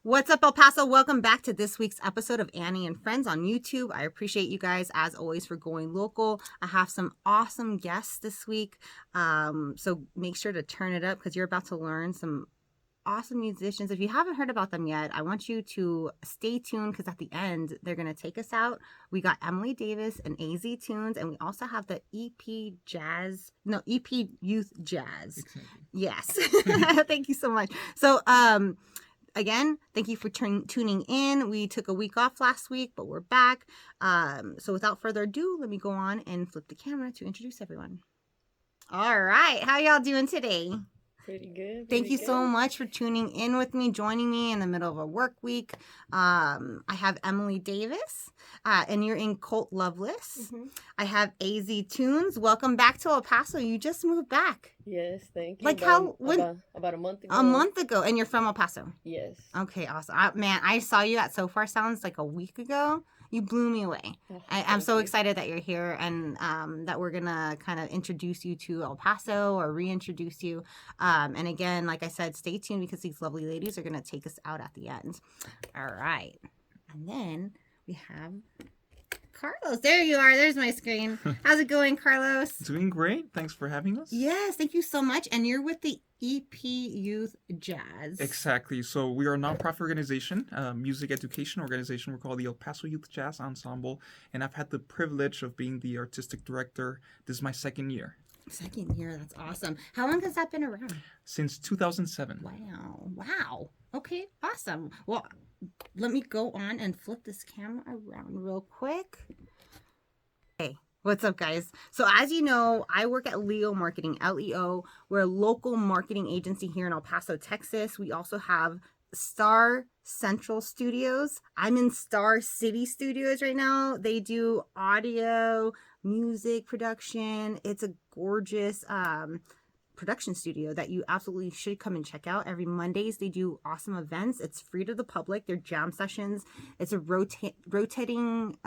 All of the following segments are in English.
What's up, El Paso? Welcome back to this week's episode of Annie and Friends on YouTube. I appreciate you guys, as always, for going local. I have some awesome guests this week, so make sure to turn it up because you're about to learn some awesome musicians. If you haven't heard about them yet, I want you to stay tuned because at the end, they're going to take us out. We got Emily Davis and AZ Tunes, and we also have the EP Youth Jazz. Exactly. Yes. Thank you so much. So, again, thank you for tuning in. We took a week off last week, but we're back. So without further ado, let me go on and flip the camera to introduce everyone. All right. How y'all doing today? Pretty good. Thank you so much for tuning in with me, joining me in the middle of a work week. I have Emily Davis, and you're in Colt Loveless. Mm-hmm. I have AZ Tunes. Welcome back to El Paso. You just moved back. Yes, thank you. Like about a month ago. A month ago, and you're from El Paso. Yes. Okay, awesome. I saw you at So Far Sounds like a week ago. You blew me away. Oh, I'm so excited that you're here and that we're going to kind of introduce you to El Paso or reintroduce you. And again, like I said, stay tuned because these lovely ladies are going to take us out at the end. All right. And then we have Carlos. There you are. There's my screen. How's it going, Carlos? Doing great. Thanks for having us. Yes, thank you so much. And you're with the EP Youth Jazz. Exactly. So we are a nonprofit organization, music education organization. We're called the El Paso Youth Jazz Ensemble. And I've had the privilege of being the artistic director. This is my second year. Second year. That's awesome. How long has that been around? Since 2007. Wow. Okay, awesome. Well, let me go on and flip this camera around real quick. Hey, what's up, guys? So as you know, I work at Leo Marketing, LEO. We're a local marketing agency here in El Paso, Texas. We also have Star Central Studios. I'm in Star City Studios right now. They do audio, music production. It's a gorgeous production studio that you absolutely should come and check out. Every Mondays they do awesome events. It's free to the public. They're jam sessions. It's a rotating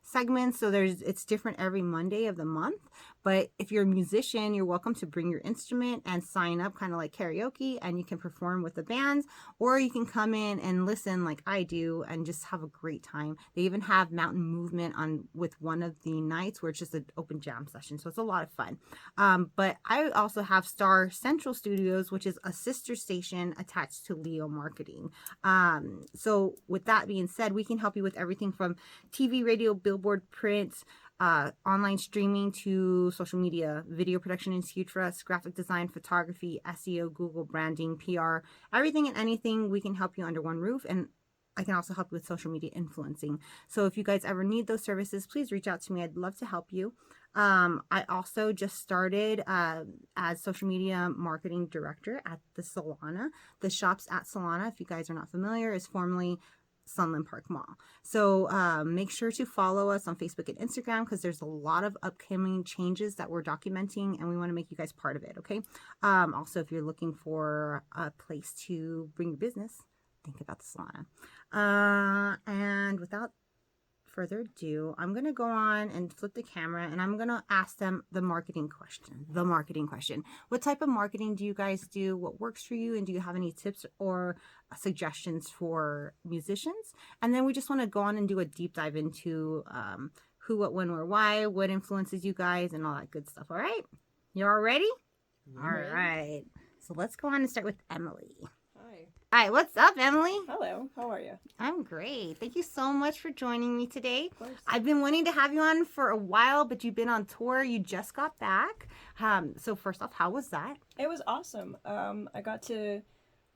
segment, so it's different every Monday of the month. But if you're a musician, you're welcome to bring your instrument and sign up, kind of like karaoke, and you can perform with the bands, or you can come in and listen like I do and just have a great time. They even have mountain movement on with one of the nights where it's just an open jam session, so it's a lot of fun. But I also have Star Central Studios, which is a sister station attached to Leo Marketing. So with that being said, we can help you with everything from TV, radio, billboard, print, online streaming to social media, video production is huge for us, graphic design, photography, SEO, Google branding, PR, everything and anything we can help you under one roof. And I can also help you with social media influencing. So if you guys ever need those services, please reach out to me. I'd love to help you. I also just started as social media marketing director at the Solana. The shops at Solana, if you guys are not familiar, is formerly Sunland Park Mall. So make sure to follow us on Facebook and Instagram because there's a lot of upcoming changes that we're documenting and we want to make you guys part of it, okay? Also, if you're looking for a place to bring your business, think about the Solana. And without further ado, I'm going to go on and flip the camera and I'm going to ask them the marketing question. What type of marketing do you guys do? What works for you? And do you have any tips or suggestions for musicians? And then we just want to go on and do a deep dive into who, what, when, where, why, what influences you guys and all that good stuff. All right? You all ready? All right. So let's go on and start with Emily. Hi, what's up, Emily? Hello, how are you? I'm great. Thank you so much for joining me today. Of course. I've been wanting to have you on for a while, but you've been on tour. You just got back. So first off, how was that? It was awesome. I got to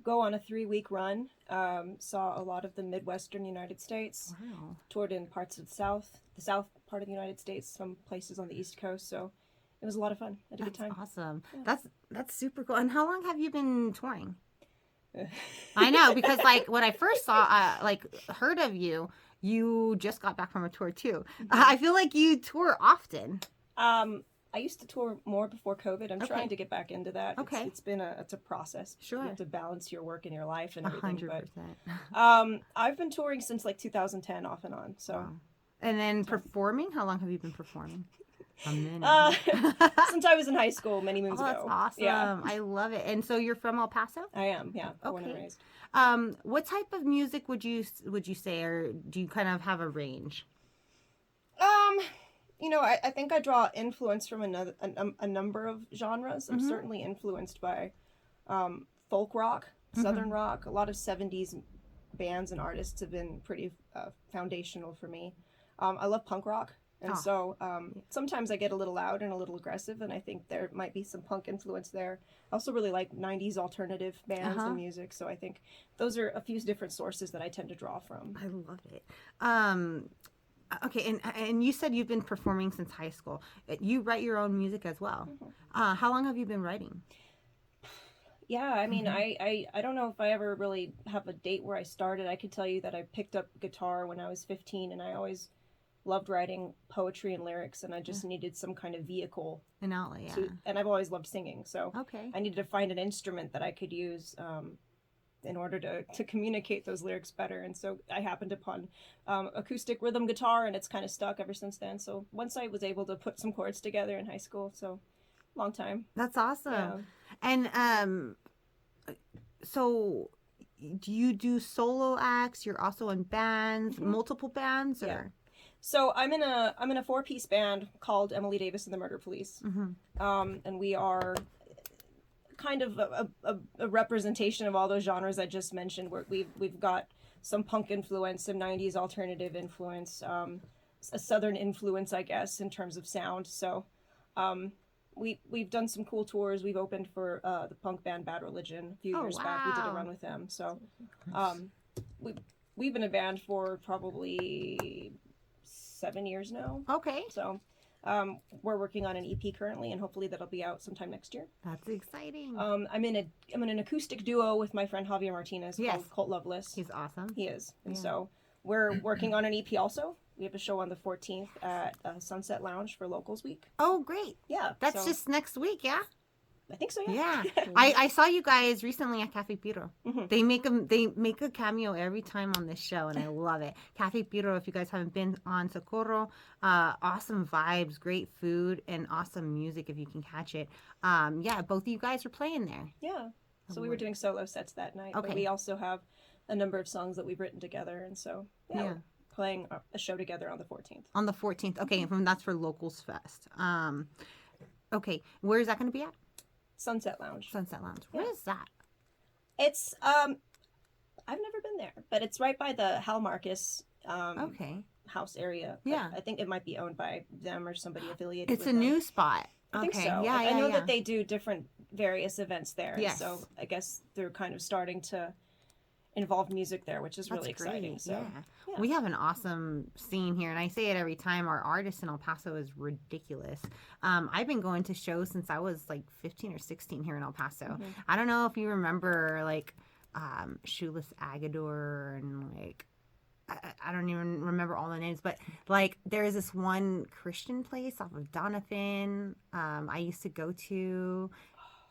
go on a 3-week run. Saw a lot of the Midwestern United States. Wow. Toured in parts of the south part of the United States, some places on the East Coast. So it was a lot of fun. I had a good time. Awesome. Yeah. That's super cool. And how long have you been touring? I know, because like when I first heard of you, you just got back from a tour too. I feel like you tour often. I used to tour more before COVID. I'm trying to get back into that. Okay. It's a process. Sure. You have to balance your work and your life and everything. 100%. But I've been touring since like 2010 off and on. So. Wow. And then performing, how long have you been performing? A minute. Since I was in high school many moons Oh, that's ago. awesome. Yeah, I love it. And so you're from El Paso? I am. Yeah, born and Okay. raised. What type of music would you say, or do you kind of have a range? I think I draw influence from a number of genres. I'm Mhm. certainly influenced by folk rock, southern rock. A lot of 70s bands and artists have been pretty foundational for me. I love punk rock. And Oh. so sometimes I get a little loud and a little aggressive, and I think there might be some punk influence there. I also really like 90s alternative bands and music, so I think those are a few different sources that I tend to draw from. I love it. Okay, and you said you've been performing since high school. You write your own music as well. How long have you been writing? Yeah, I mean, I don't know if I ever really have a date where I started. I could tell you that I picked up guitar when I was 15, and I always loved writing poetry and lyrics, and I just needed some kind of vehicle An outlet, yeah. and I've always loved singing, so Okay. I needed to find an instrument that I could use in order to communicate those lyrics better. And so I happened upon acoustic rhythm guitar, and it's kind of stuck ever since then. So once I was able to put some chords together in high school, so long time. That's awesome. Yeah. And so do you do solo acts? You're also in bands, multiple bands, or? Yeah. So I'm in a 4-piece band called Emily Davis and the Murder Police, and we are kind of a representation of all those genres I just mentioned. We've got some punk influence, some 90s alternative influence, a southern influence, I guess, in terms of sound. So we've done some cool tours. We've opened for the punk band Bad Religion a few years back. We did a run with them. So we've been a band for probably 7 years now. Okay. So we're working on an EP currently, and hopefully that'll be out sometime next year. That's exciting. I'm in an acoustic duo with my friend Javier Martinez called Colt Loveless. He's awesome. He is. And so we're working on an EP also. We have a show on the 14th at Sunset Lounge for Locals Week. Oh, great. Yeah. That's just next week, yeah? I think so, yeah. Yeah. I saw you guys recently at Cafe Piro. They make a cameo every time on this show, and I love it. Cafe Piro, if you guys haven't been on Socorro, awesome vibes, great food, and awesome music if you can catch it. Yeah, both of you guys are playing there. Yeah. So we were doing solo sets that night. Okay. But we also have a number of songs that we've written together, and so we're playing a show together on the 14th. On the 14th. Okay, and that's for Locals Fest. Okay, where is that going to be at? Sunset Lounge. Sunset Lounge. Where is that? It's I've never been there, but it's right by the Hal Marcus Okay. house area. Yeah. I think it might be owned by them or somebody affiliated It's with a them. new spot. I think Okay. so. Yeah, I know that they do different various events there. Yes. So I guess they're kind of starting to involve music there, which is really exciting. Great. So Yeah. We have an awesome scene here, and I say it every time. Our artist in El Paso is ridiculous. I've been going to shows since I was like 15 or 16 here in El Paso. I don't know if you remember like Shoeless Agador and like I don't even remember all the names, but like there is this one Christian place off of Donovan I used to go to.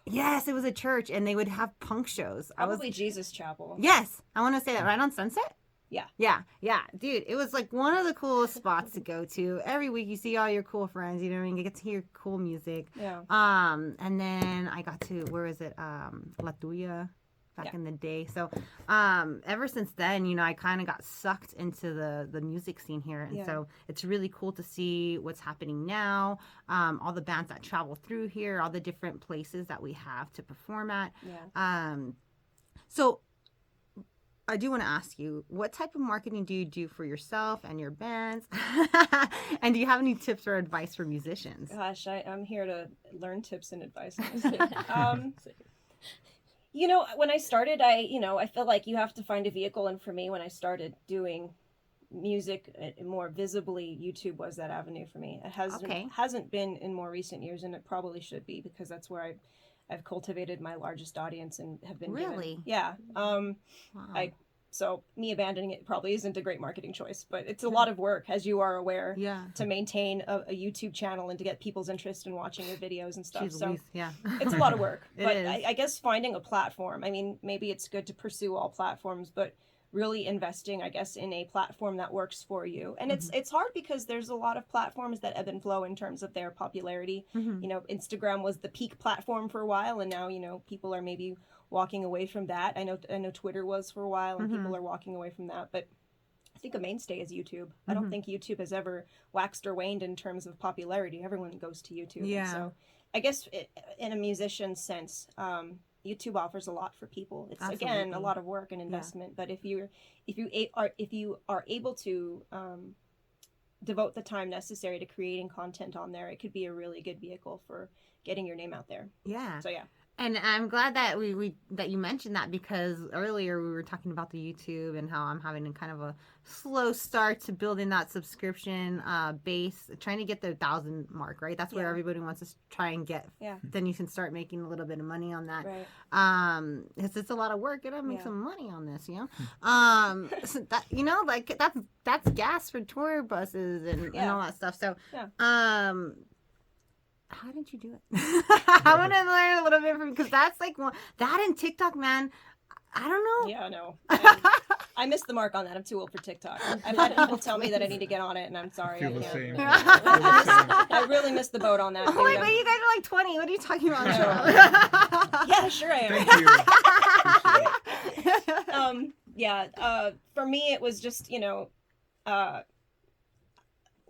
Yes, it was a church, and they would have punk shows. probably Jesus Chapel. Yes, I want to say that right on Sunset. Yeah. Yeah, dude. It was like one of the coolest spots to go to. Every week you see all your cool friends. You know what I mean? You get to hear cool music. Yeah. And then I got to where is it? La Tuya. Back in the day. So ever since then, you know, I kind of got sucked into the music scene here. And so it's really cool to see what's happening now. All the bands that travel through here, all the different places that we have to perform at. Yeah. So I do want to ask you, what type of marketing do you do for yourself and your bands? And do you have any tips or advice for musicians? Gosh, I'm here to learn tips and advice. You know, when I started, I feel like you have to find a vehicle. And for me, when I started doing music more visibly, YouTube was that avenue for me. It hasn't been in more recent years, and it probably should be, because that's where I've cultivated my largest audience and have been Really? Yeah. Wow. So me abandoning it probably isn't a great marketing choice, but it's a lot of work, as you are aware, to maintain a YouTube channel and to get people's interest in watching your videos and stuff. Jeez, It's a lot of work. It But is. I guess finding a platform, I mean, maybe it's good to pursue all platforms, but really investing, I guess, in a platform that works for you. And it's hard because there's a lot of platforms that ebb and flow in terms of their popularity. You know, Instagram was the peak platform for a while, and now, you know, people are maybe walking away from that. I know Twitter was for a while, and people are walking away from that, but I think a mainstay is YouTube. I don't think YouTube has ever waxed or waned in terms of popularity. Everyone goes to YouTube. Yeah. And so I guess in a musician's sense, YouTube offers a lot for people. It's again a lot of work and investment, but if you are able to devote the time necessary to creating content on there, it could be a really good vehicle for getting your name out there. Yeah. So yeah. And I'm glad that that you mentioned that, because earlier we were talking about the YouTube and how I'm having a kind of a slow start to building that subscription base, trying to get the 1,000 mark, right? That's where everybody wants to try and get. Yeah. Then you can start making a little bit of money on that. Right. It's a lot of work. You gotta make some money on this, you know. So that, you know, like that's gas for tour buses and all that stuff. So how did you do it? I want to learn a little bit from, because that's like that and TikTok, man. I don't know. Yeah, no. I missed the mark on that. I'm too old for TikTok. I've had people tell me that I need to get on it, and I'm sorry. I feel the same. I really missed the boat on that. Oh, wait, but you guys are like 20. What are you talking about? Yeah, sure I am. Thank you. For me, it was just, you know,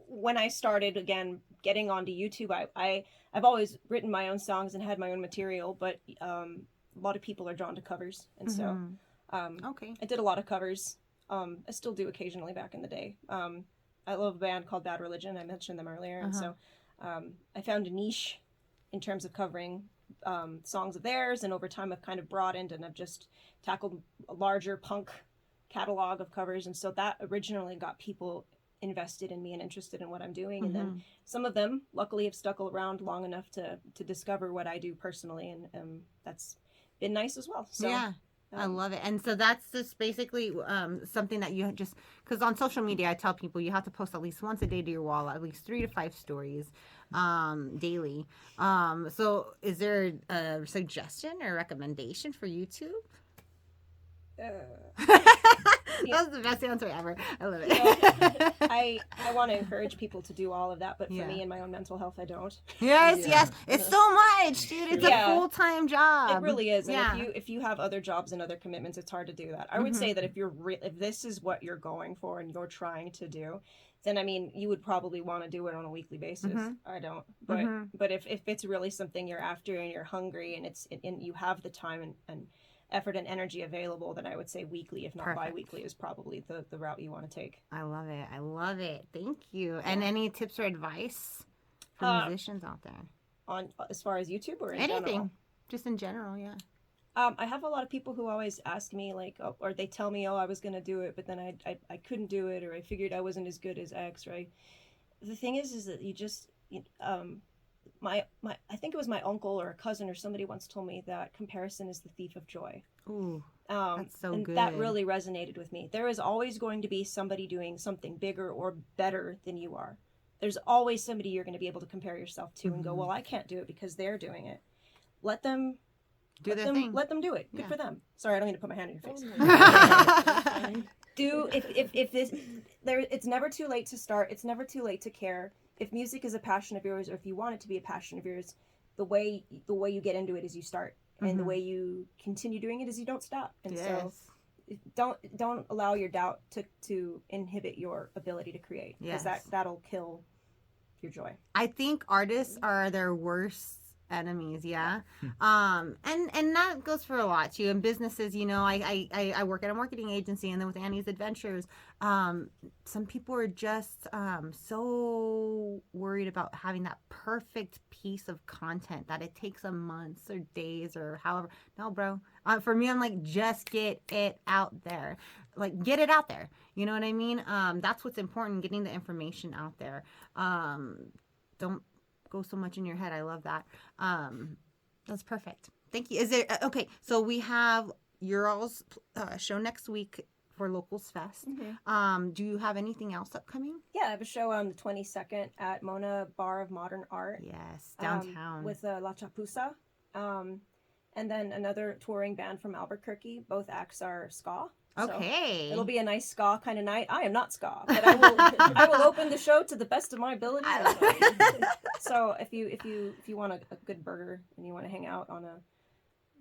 when I started again getting onto YouTube, I've always written my own songs and had my own material, but a lot of people are drawn to covers, and so I did a lot of covers. I still do occasionally back in the day. I love a band called Bad Religion. I mentioned them earlier, and so I found a niche in terms of covering songs of theirs, and over time I've kind of broadened, and I've just tackled a larger punk catalog of covers, and so that originally got people invested in me and interested in what I'm doing, and then some of them luckily have stuck around long enough to discover what I do personally, and that's been nice as well. So yeah, I love it. And so that's just basically something that you just, because on social media I tell people you have to post at least once a day to your wall, at least 3 to 5 stories daily. So is there a suggestion or recommendation for YouTube? That's the best answer ever. I love it. You know, I want to encourage people to do all of that, but for me and my own mental health, I don't. Yes. It's so much, dude. It's a full-time job. It really is. And if you have other jobs and other commitments, it's hard to do that. I would say that if if this is what you're going for and you're trying to do, then I mean, you would probably want to do it on a weekly basis. I don't. But if it's really something you're after and you're hungry and you have the time and effort and energy available, then I would say weekly, if not bi-weekly, is probably the route you want to take. I love it. Thank you. And any tips or advice for musicians out there? On as far as YouTube or in anything? General? Just in general, yeah. I have a lot of people who always ask me, like, or they tell me, I was going to do it, but then I couldn't do it, or I figured I wasn't as good as X, right? The thing is that you just, I think it was my uncle or a cousin or somebody once told me that comparison is the thief of joy. Ooh, that's so good. That really resonated with me. There is always going to be somebody doing something bigger or better than you are. There's always somebody you're going to be able to compare yourself to and go, well, I can't do it because they're doing it. Let them do their thing. Let them do it. Good for them. Sorry, I don't mean to put my hand in your face. If this, it's never too late to start. It's never too late to care. If music is a passion of yours, or if you want it to be a passion of yours, the way you get into it is you start, and the way you continue doing it is you don't stop. And so, don't allow your doubt to inhibit your ability to create, because that'll kill your joy. I think artists are their worst enemies, and that goes for a lot too. In businesses, I work at a marketing agency, and then with Annie's Adventures, some people are just so worried about having that perfect piece of content that it takes them months or days or however. No, bro. For me, I'm like, just get it out there. Like, get it out there. You know what I mean? That's what's important, getting the information out there. Don't go so much in your head. I love that. That's perfect. Thank you. Is there okay? So we have your all's show next week for Locals Fest. Do you have anything else upcoming? Yeah, I have a show on the 22nd at Mona Bar of Modern Art. Yes, downtown with La Chapuza. and then another touring band from Albuquerque. Both acts are ska. So Okay. it'll be a nice ska kind of night. I am not ska, but I will open the show to the best of my ability. So if you want a good burger and you want to hang out on a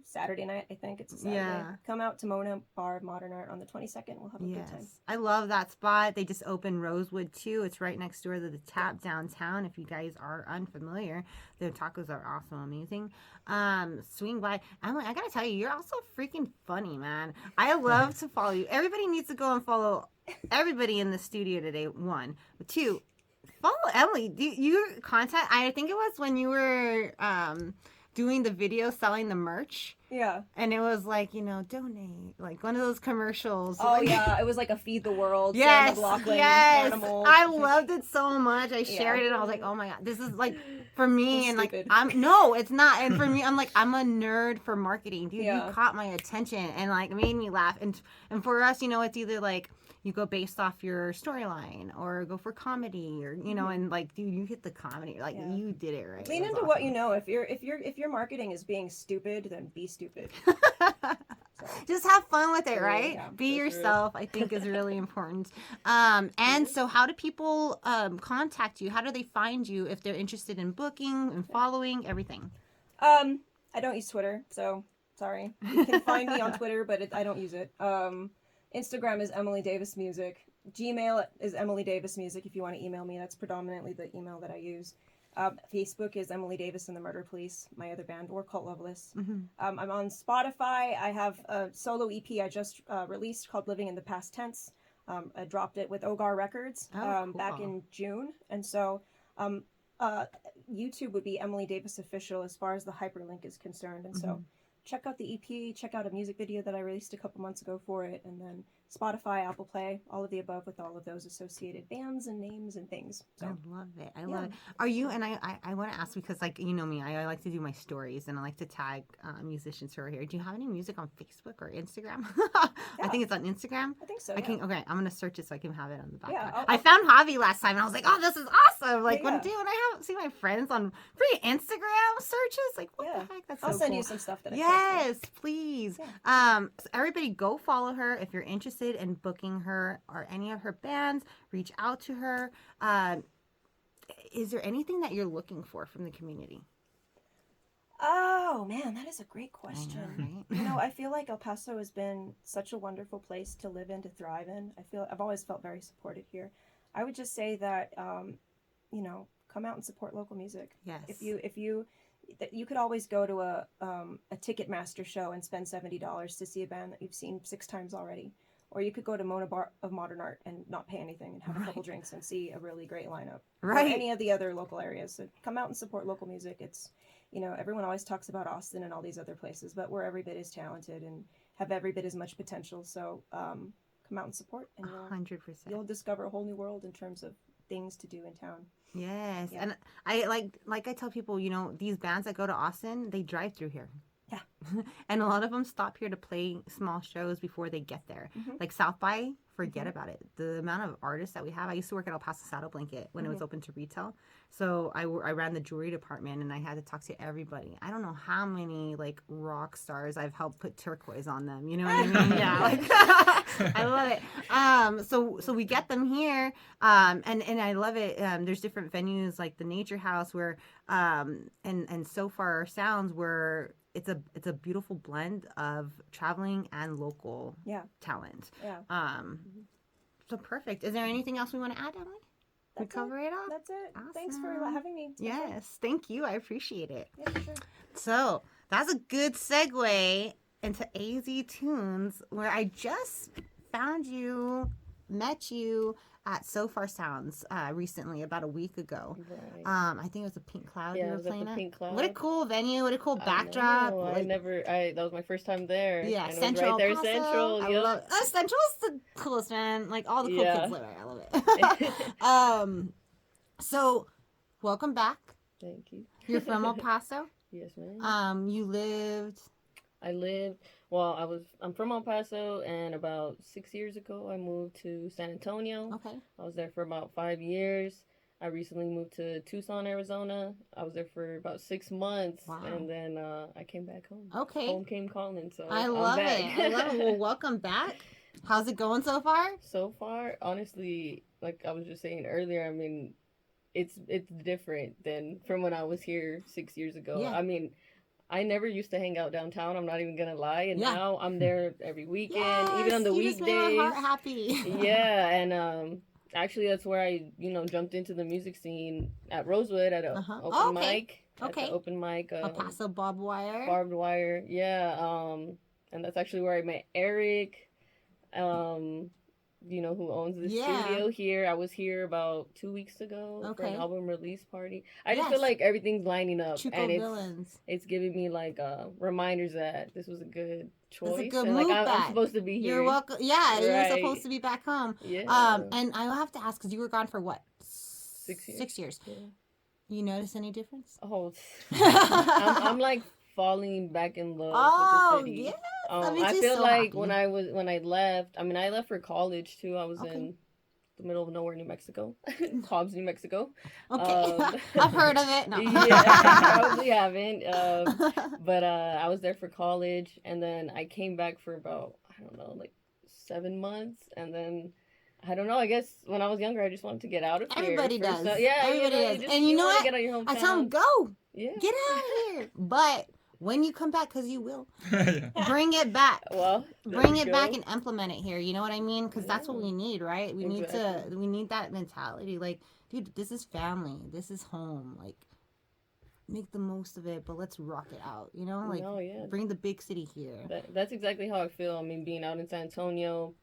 Saturday night, I think it's a Saturday. Yeah. Come out to Mona Bar of Modern Art on the 22nd. We'll have a good time. I love that spot. They just opened Rosewood too. It's right next door to the Tap downtown. If you guys are unfamiliar, their tacos are also amazing. Swing by. Emily, I gotta tell you, you're also freaking funny, man. I love to follow you. Everybody needs to go and follow everybody in the studio today. 1, 2. Follow Emily. Your content. I think it was when you were doing the video selling the merch. Yeah. And it was like, donate. Like one of those commercials. Oh, like, yeah. It was like a Feed the World. Yes. Sarah McLachlan Yes. animal. I loved it so much. I shared it and I was like, oh my God, this is like for me. It's and like, stupid. no, it's not. And for me, I'm like, I'm a nerd for marketing. Dude, Yeah. you caught my attention and like made me laugh. And for us, it's either like, you go based off your storyline or go for comedy or and like dude you hit the comedy like you did it right. Lean into what you know. If your marketing is being stupid, then be stupid. Just have fun with it, right? Yeah, be yourself. I think is really important. And so how do people contact you? How do they find you if they're interested in booking and following everything? I don't use Twitter, so sorry. You can find me on Twitter, but I don't use it. Instagram is Emily Davis Music. Gmail is Emily Davis Music. If you want to email me, that's predominantly the email that I use. Facebook is Emily Davis and the Murder Police, my other band, or Cult Loveless. I'm on Spotify. I have a solo EP I just released called Living in the Past Tense. I dropped it with Ogar Records back in June. And so YouTube would be Emily Davis Official as far as the hyperlink is concerned. And so check out the EP, check out a music video that I released a couple months ago for it, and then Spotify, Apple Play, all of the above with all of those associated bands and names and things. So, I love it. I love it. Are you, and I want to ask because, like, you know me, I like to do my stories and I like to tag musicians who are here. Do you have any music on Facebook or Instagram? I think it's on Instagram. I think so. Okay, I'm going to search it so I can have it on the back. Yeah, I found Javi last time and I was like, oh, this is awesome. Like, when I have seen my friends on free Instagram searches, like, what the heck? That's so I'll send cool. you some stuff that I Yes, please. Yeah. So everybody go follow her if you're interested in booking her or any of her bands. Reach out to her. Is there anything that you're looking for from the community? Oh man, that is a great question. I know, right? I feel like El Paso has been such a wonderful place to live in, to thrive in. I've always felt very supported here. I would just say that come out and support local music. Yes. If you could always go to a Ticketmaster show and spend $70 to see a band that you've seen 6 times already. Or you could go to Mona Bar of Modern Art and not pay anything and have a couple drinks and see a really great lineup. Right. Or any of the other local areas. So come out and support local music. It's, everyone always talks about Austin and all these other places, but we're every bit as talented and have every bit as much potential. So come out and support, and 100%. You'll discover a whole new world in terms of things to do in town. Yes. Yeah. And I like I tell people, these bands that go to Austin, they drive through here. Yeah. And a lot of them stop here to play small shows before they get there. Like South by, forget about it. The amount of artists that we have. I used to work at El Paso Saddle Blanket when it was open to retail. So I ran the jewelry department and I had to talk to everybody. I don't know how many like rock stars I've helped put turquoise on them. You know what I mean? Yeah. Like, I love it. So we get them here. And I love it. There's different venues like the Nature House where and So Far Sounds where it's a beautiful blend of traveling and local talent. Yeah. So perfect. Is there anything else we want to add, Emily? We cover it all? That's it. Awesome. Thanks for having me. Yes, thank you. I appreciate it. Yeah, for sure. So that's a good segue into AZ Tunes, where I just met you at So Far Sounds recently, about a week ago. Right. I think it was a Pink Cloud you were playing at. Pink Cloud. What a cool venue! What a cool backdrop! That was my first time there. Yeah, and Central. Right there, Paso. Central. I love Central is the coolest, man. Like all the cool kids live there. I love it. So welcome back. Thank you. You're from El Paso. Yes, ma'am. I'm from El Paso, and about 6 years ago, I moved to San Antonio. Okay. I was there for about 5 years. I recently moved to Tucson, Arizona. I was there for about 6 months, Wow. and then I came back home. Okay. Home came calling, so I I'm love back. it. I love it. Well, welcome back. How's it going so far? So far, honestly, like I was just saying earlier, I mean, it's different than from when I was here 6 years ago. Yeah. I mean, I never used to hang out downtown. I'm not even gonna lie, and Yeah. now I'm there every weekend, Yes, even on the you weekdays. just made my heart happy. Yeah, and actually that's where I jumped into the music scene at Rosewood at a Uh-huh. open Oh, okay. mic. At Okay. the open mic. A Paso barbed wire. Barbed wire. Yeah. And that's actually where I met Eric. Who owns the Yeah. studio here. I was here about 2 weeks ago for an Okay. album release party. I just Yes. feel like everything's lining up, Chuco and Villains. it's giving me like reminders that this was a good choice. It's a good and move like I'm back. supposed to be here. You're welcome. Yeah, you're Right. supposed to be back home. Yeah. And I have to ask because you were gone for what? 6 years. 6 years. Yeah. You notice any difference? Oh, I'm like falling back in love Oh, with the city. yes. That makes I me feel so like happy. when I left, I mean, I left for college too. I was Okay. in the middle of nowhere, New Mexico, Hobbs, New Mexico. Okay. Um, I've heard of it. No. Yeah, probably haven't. But I was there for college, and then I came back for about, I don't know, like 7 months, and then I don't know. I guess when I was younger, I just wanted to get out of here. Everybody does. Yeah, Everybody does. just- And you know wanna what? Get out of your I tell them, hometown. go. Yeah. Get out of here. But when you come back, because you will, Yeah. bring it back. Well, there Bring you it back go. and implement it here. You know what I mean? Because that's what Yeah. we need, right? We Exactly. we need that mentality. Like, dude, this is family. This is home. Like, make the most of it, but let's rock it out. You know, like, No, yeah. bring the big city here. That's exactly how I feel. I mean, being out in San Antonio,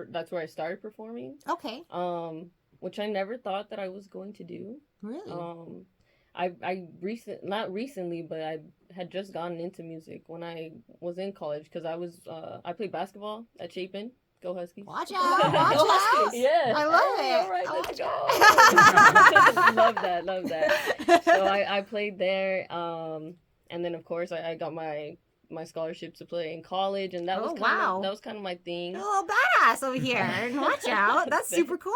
that's where I started performing. Okay, Which I never thought that I was going to do. really? Not recently, but I had just gotten into music when I was in college because I played basketball at Chapin. Go Huskies! Watch out! Watch Go out! Huskies! Yeah, I love Hey, it. All right, I let's watch go. love that. So I played there, and then of course I got my scholarship to play in college, and that was wow. kind of my thing. You're a little badass over here. And watch out. That's super cool.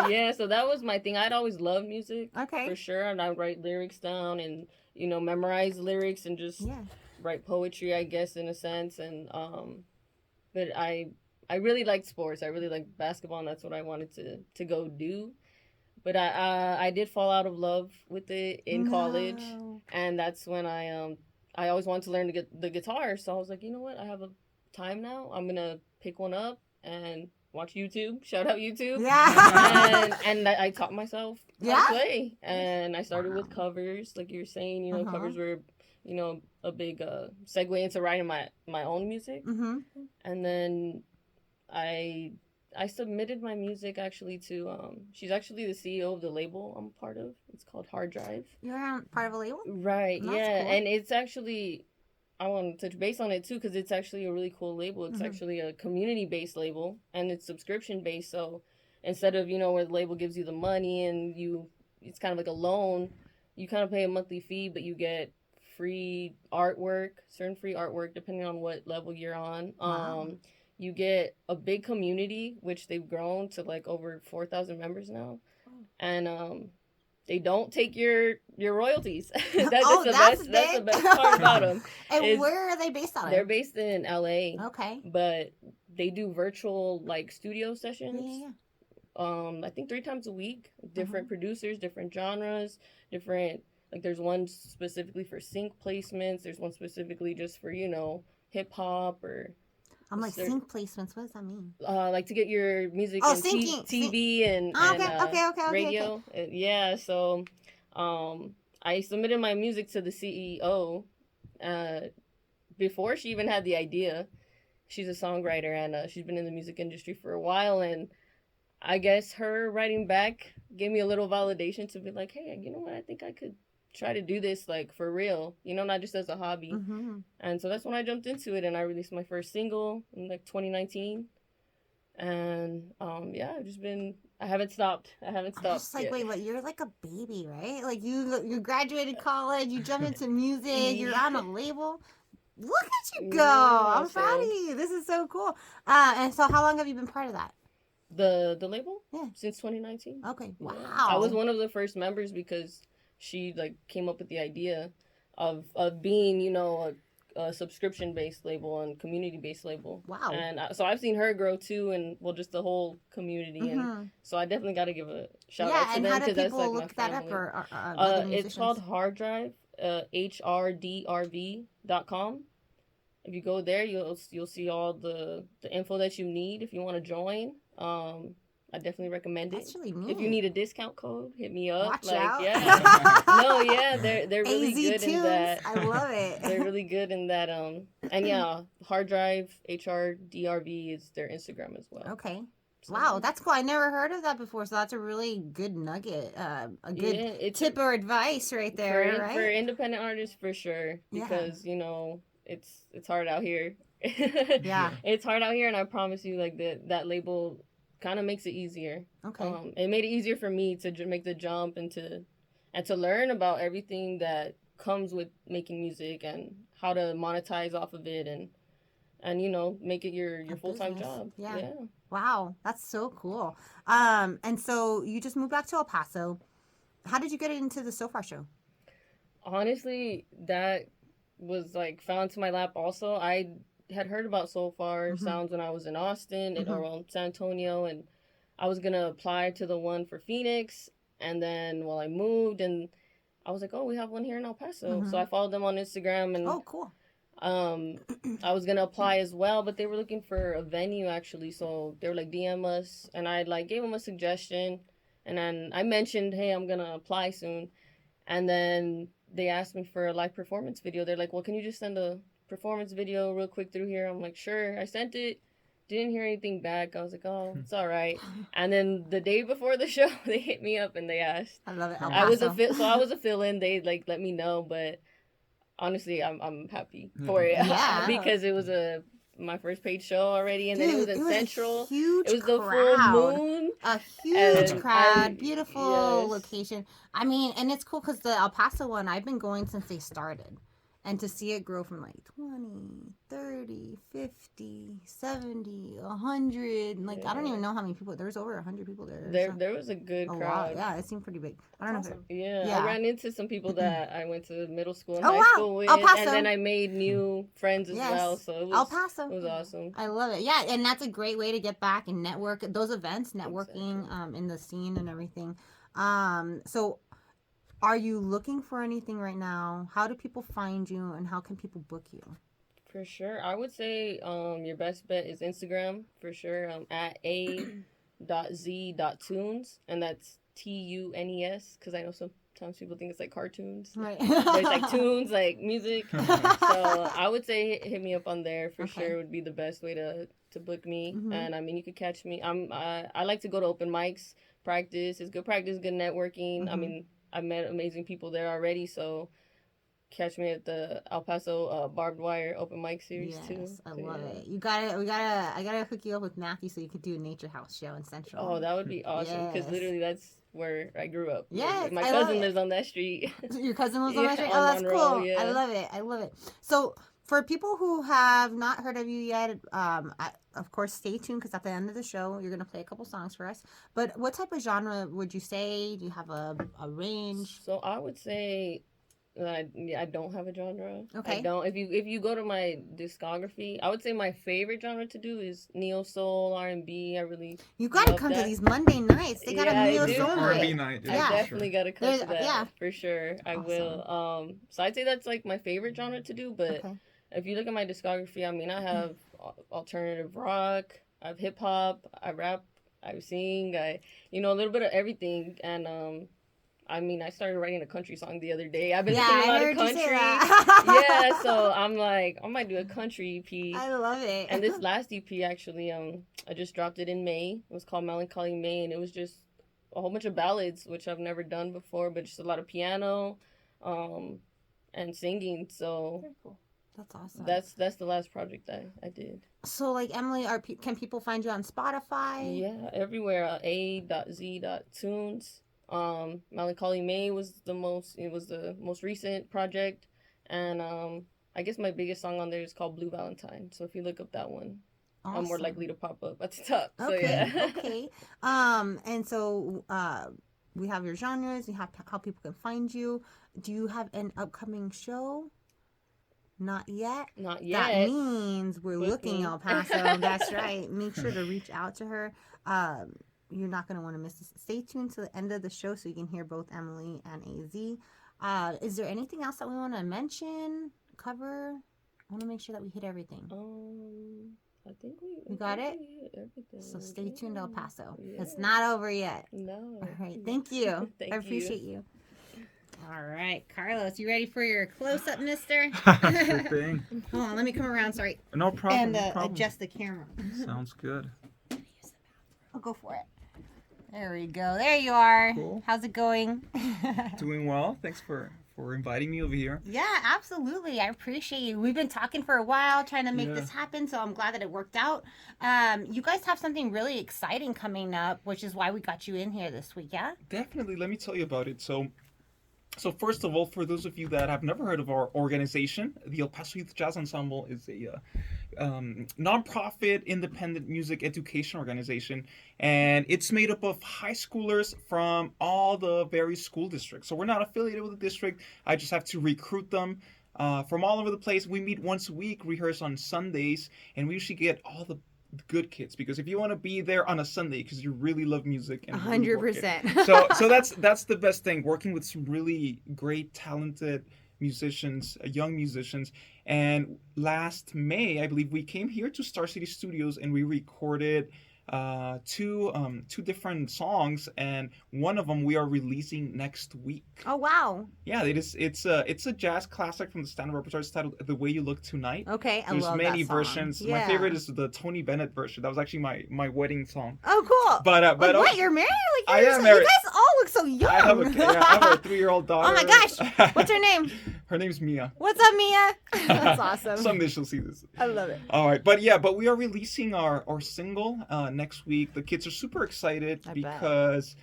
Yeah, so that was my thing. I'd always loved music. Okay. For sure, and I would write lyrics down and memorize lyrics and just Yeah. write poetry, I guess, in a sense. And but I really liked sports. I really liked basketball, and that's what I wanted to go do. But I did fall out of love with it in college, No. and that's when I always wanted to learn the guitar. So I was like, you know what? I have a time now. I'm gonna pick one up and watch YouTube. Shout out YouTube. Yeah. and I taught myself how Yeah. to play, and I started with covers, like you were saying. Uh-huh. Covers were a big segue into writing my own music. Mm-hmm. And then I submitted my music actually to she's actually the CEO of the label I'm part of. It's called Hard Drive. You're on part of a label? Right. That's yeah, cool. and it's actually, I want to touch base on it too because it's actually a really cool label. It's Mhm. actually a community-based label, and it's subscription-based. So instead of where the label gives you the money and it's kind of like a loan, you kind of pay a monthly fee, but you get certain free artwork depending on what level you're on. Wow. You get a big community, which they've grown to like over 4,000 members now, and they don't take your royalties. That's the big. best part about them. And where are they based on? They're based in LA, Okay. but they do virtual like studio Yeah, sessions. yeah, yeah. I think 3 times a week. Different producers, different genres, different, like there's one specifically for sync placements. There's one specifically just for hip hop or. I'm like, There- sync placements. What does that mean? Like to get your music Oh, in syncing. TV and, Oh, and okay, radio. Yeah, so I submitted my music to the CEO before she even had the idea. She's a songwriter, and she's been in the music industry for a while, and I guess her writing back gave me a little validation to be like, hey, you know what, I think I could try to do this like for real, not just as a hobby. Mm-hmm. And so that's when I jumped into it, and I released my first single in like 2019. And yeah, I haven't stopped. I'm just like, yet. wait, what? You're like a baby, right? Like you graduated college, you jumped into music, you're on a label. Look at you go! Yeah, I'm proud of you. This is so cool. And so, how long have you been part of that? The label? Yeah. Since 2019. Okay. Wow. Yeah. I was one of the first members because she like came up with the idea of being, you know, a subscription based label and community based label. Wow. And so I've seen her grow too, and well, just the whole community. And so I definitely got to give a shout out to them because that's like my family. Look that up? Or it's called Hard Drive, hrdrv.com. If you go there, you'll see all the info that you need if you want to join. I definitely recommend it. That's really neat. If you need a discount code, hit me up. Watch like, out. Yeah. No, yeah, they're really good tunes. in that. I love it. They're really good in that. And yeah, Hard Drive HRDRV is their Instagram as well. Okay. So, Wow, that's cool. I never heard of that before, so that's a really good nugget, a good tip or advice right there, right? For independent artists, for sure, because you know it's hard out here. Yeah, it's hard out here, and I promise you, like that label kind of makes it easier. Okay. It made it easier for me to make the jump and to learn about everything that comes with making music and how to monetize off of it and you know, make it your full-time job. Yeah. Wow, that's so cool. And so you just moved back to El Paso. How did you get into the So Far show? Honestly, that was like fell into my lap also. I had heard about So Far Sounds when I was in Austin and around San Antonio, and I was gonna apply to the one for Phoenix, and then I moved and I was like, oh, we have one here in El Paso. So I followed them on Instagram and cool. I was gonna apply as well, but they were looking for a venue actually, so they were like DM us, and I like gave them a suggestion, and then I mentioned, hey, I'm gonna apply soon, and then they asked me for a live performance video. They're like, well, can you just send a performance video real quick through here? I'm like, sure. I sent it, didn't hear anything back. I was like, oh, it's all right. And then the day before the show, they hit me up and they asked. I love it. I was a fill-in. They like let me know, but honestly, I'm happy for it because it was my first paid show already, and then it was in Central. It was the full moon. A huge crowd, beautiful location. I mean, and it's cool because the El Paso one, I've been going since they started. And to see it grow from like 20, 30, 50, 70, 100, like I don't even know how many people. There was over 100 people there. There was a good crowd. Wow. Yeah, it seemed pretty big. I don't know. I ran into some people that I went to middle school and high school with, El Paso. and then I made new friends as well. So it was El Paso. It was awesome. I love it. Yeah, and that's a great way to get back and network. Those events, networking in the scene and everything. So. Are you looking for anything right now? How do people find you, and how can people book you? For sure. I would say your best bet is Instagram, for sure, at a.z.tunes, and that's TUNES, because I know sometimes people think it's like cartoons. Right. But it's like tunes, like music. So I would say hit me up on there, for sure, would be the best way to book me. And I mean, you could catch me. I like to go to open mics, practice. It's good practice, good networking. I mean, I've met amazing people there already, so catch me at the El Paso Barbed Wire open mic series too. Yes, I love it. I gotta hook you up with Matthew so you could do a Nature House show in Central. Oh, that would be awesome, because literally that's where I grew up. Yes, my cousin lives on that street. Your cousin lives on that street? Oh, that's Monroe, cool. Yeah. I love it. So for people who have not heard of you yet, of course, stay tuned because at the end of the show, you're going to play a couple songs for us. But what type of genre would you say? Do you have a range? So I would say I don't have a genre. Okay. I don't. If you go to my discography, I would say my favorite genre to do is neo soul, R&B. You got to come to these Monday nights. They got a neo soul R&B night. I definitely got to come to that for sure. I will. So I'd say that's like my favorite genre to do, but. Okay. If you look at my discography, I mean, I have alternative rock, I have hip hop, I rap, I sing, a little bit of everything. And I mean, I started writing a country song the other day. I've been listening to a lot of country. So I'm like, I might do a country EP. I love it. And this last EP actually, I just dropped it in May. It was called Melancholy May, and it was just a whole bunch of ballads, which I've never done before, but just a lot of piano, and singing. So. Very cool. That's awesome. That's the last project I did. So, like, Emily, can people find you on Spotify? Yeah, everywhere. A.Z.tunes. Melancholy May was the most recent project, and I guess my biggest song on there is called Blue Valentine. So if you look up that one, I'm more Awesome. likely to pop up at the top. So Okay. yeah. Okay. And so we have your genres. We have how people can find you. Do you have an upcoming show? Not yet. Not That yet. means we're Book looking, me. El Paso. That's right. Make sure to reach out to her. You're not going to want to miss this. Stay tuned to the end of the show so you can hear both Emily and AZ. Is there anything else that we want to mention, cover? I want to make sure that we hit everything. I think We got it? we hit everything. So stay tuned, El Paso. Yeah. It's not over yet. No. All right. Thank you. Thank I you. appreciate you. All right, Carlos, you ready for your close-up, mister? Sure thing. Hold on, let me come around. Sorry. No problem. And no problem. adjust the camera. Sounds good. I'll go for it. There we go. There you are. Cool. How's it going? Doing well. Thanks for inviting me over here. Yeah, absolutely. I appreciate you. We've been talking for a while trying to make Yeah. this happen, so I'm glad that it worked out. You guys have something really exciting coming up, which is why we got you in here this week, yeah? Definitely. Let me tell you about it. So first of all, for those of you that have never heard of our organization, the El Paso Youth Jazz Ensemble is a nonprofit independent music education organization, and it's made up of high schoolers from all the various school districts. So we're not affiliated with a district. I just have to recruit them from all over the place. We meet once a week, rehearse on Sundays, and we usually get all the good kids, because if you want to be there on a Sunday because you really love music and really work it. 100%. So that's the best thing, working with some really great talented musicians, young musicians. And last May, I believe, we came here to Star City Studios and we recorded two different songs, and one of them we are releasing next week. Oh, wow. Yeah, it's a jazz classic from the standard repertoire. It's titled "The Way You Look Tonight." Okay, I There's love many that song. versions. My Yeah. favorite is the Tony Bennett version. That was actually my wedding song. Oh, cool. But What, you're married? Like, I you're am so, married. You guys all look so young. I have a 3-year-old daughter. Oh my gosh. What's her name? Her name's Mia. What's up, Mia? That's awesome. Someday she'll see this. I love it. All right, but we are releasing our single next week. The kids are super excited I bet. because